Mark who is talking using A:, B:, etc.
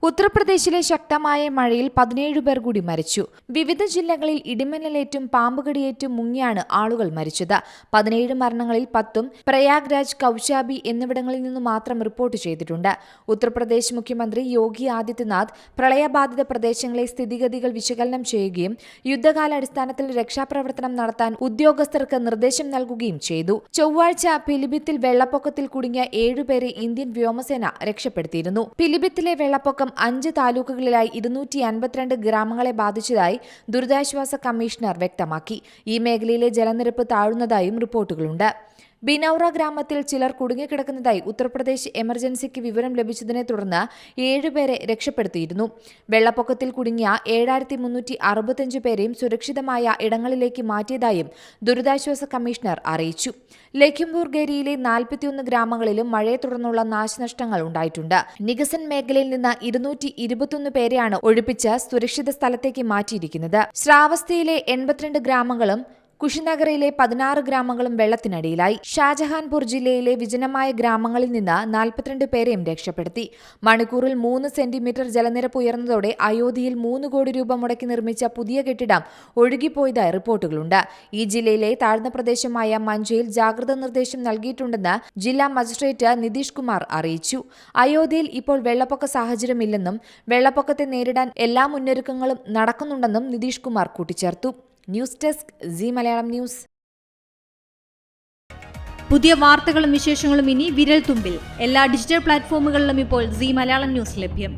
A: ഉത്തർപ്രദേശിലെ ശക്തമായ മഴയിൽ 17 പേർ കൂടി മരിച്ചു. വിവിധ ജില്ലകളിൽ ഇടിമിന്നലേറ്റും പാമ്പുകടിയേറ്റും മുങ്ങിയാണ് ആളുകൾ മരിച്ചത്. 17 മരണങ്ങളിൽ 10 പ്രയാഗ്രാജ്, കൌശാബി എന്നിവിടങ്ങളിൽ നിന്നു മാത്രം റിപ്പോർട്ട് ചെയ്തിട്ടുണ്ട്. ഉത്തർപ്രദേശ് മുഖ്യമന്ത്രി യോഗി ആദിത്യനാഥ് പ്രളയബാധിത പ്രദേശങ്ങളെ സ്ഥിതിഗതികൾ വിശകലനം ചെയ്യുകയും യുദ്ധകാലാടിസ്ഥാനത്തിൽ രക്ഷാപ്രവർത്തനം നടത്താൻ ഉദ്യോഗസ്ഥർക്ക് നിർദ്ദേശം നൽകുകയും ചെയ്തു. ചൊവ്വാഴ്ച പിലിഭിത്തിൽ വെള്ളപ്പൊക്കത്തിൽ കുടുങ്ങിയ 7 പേരെ ഇന്ത്യൻ വ്യോമസേന രക്ഷപ്പെടുത്തിയിരുന്നു. പിലിഭിത്തിലെ വെള്ളപ്പൊക്കം 5 താലൂക്കുകളിലായി 252 ഗ്രാമങ്ങളെ ബാധിച്ചതായി ദുരിതാശ്വാസ കമ്മീഷണർ വ്യക്തമാക്കി. ഈ മേഖലയിലെ ജലനിരപ്പ് താഴുന്നതായും റിപ്പോർട്ടുകളുണ്ട്. ബിനൌറ ഗ്രാമത്തിൽ ചിലർ കുടുങ്ങിക്കിടക്കുന്നതായി ഉത്തർപ്രദേശ് എമർജൻസിക്ക് വിവരം ലഭിച്ചതിനെ തുടർന്ന് 7 പേരെ രക്ഷപ്പെടുത്തിയിരുന്നു. വെള്ളപ്പൊക്കത്തിൽ കുടുങ്ങിയ 7365 പേരെയും സുരക്ഷിതമായ ഇടങ്ങളിലേക്ക് മാറ്റിയതായും ദുരിതാശ്വാസ കമ്മീഷണർ അറിയിച്ചു. ലഖിംപൂർ ഖേരിയിലെ 41 ഗ്രാമങ്ങളിലും മഴയെ തുടർന്നുള്ള നാശനഷ്ടങ്ങൾ ഉണ്ടായിട്ടുണ്ട്. നിഗസൻ മേഖലയിൽ നിന്ന് 221 പേരെയാണ് ഒഴിപ്പിച്ച് സുരക്ഷിത സ്ഥലത്തേക്ക് മാറ്റിയിരിക്കുന്നത്. ശ്രാവസ്തിയിലെ 82 ഗ്രാമങ്ങളും കുഷിനഗറിലെ 16 ഗ്രാമങ്ങളും വെള്ളത്തിനടിയിലായി. ഷാജഹാൻപൂർ ജില്ലയിലെ വിജനമായ ഗ്രാമങ്ങളിൽ നിന്ന് 42 പേരെയും രക്ഷപ്പെടുത്തി. മണിക്കൂറിൽ 3 സെന്റിമീറ്റർ ജലനിരപ്പ് ഉയർന്നതോടെ അയോധ്യയിൽ 3 കോടി രൂപ മുടക്കി നിർമ്മിച്ച പുതിയ കെട്ടിടം ഒഴുകിപ്പോയതായി റിപ്പോർട്ടുകളുണ്ട്. ഈ ജില്ലയിലെ താഴ്ന്ന പ്രദേശമായ മഞ്ചയിൽ ജാഗ്രതാ നിർദ്ദേശം നൽകിയിട്ടുണ്ടെന്ന് ജില്ലാ മജിസ്ട്രേറ്റ് നിതീഷ് കുമാർ അറിയിച്ചു. അയോധ്യയിൽ ഇപ്പോൾ വെള്ളപ്പൊക്ക സാഹചര്യമില്ലെന്നും വെള്ളപ്പൊക്കത്തെ നേരിടാൻ എല്ലാ മുന്നൊരുക്കങ്ങളും നടക്കുന്നുണ്ടെന്നും നിതീഷ് കുമാർ കൂട്ടിച്ചേർത്തു. News desk C Malayalam news.
B: പുതിയ വാർത്തകളും വിശേഷങ്ങളും ഇനി വിരൽ തുമ്പിൽ. എല്ലാ ഡിജിറ്റൽ പ്ലാറ്റ്ഫോമുകളിലും ഇപ്പോൾ സി മലയാളം ന്യൂസ് ലഭ്യം.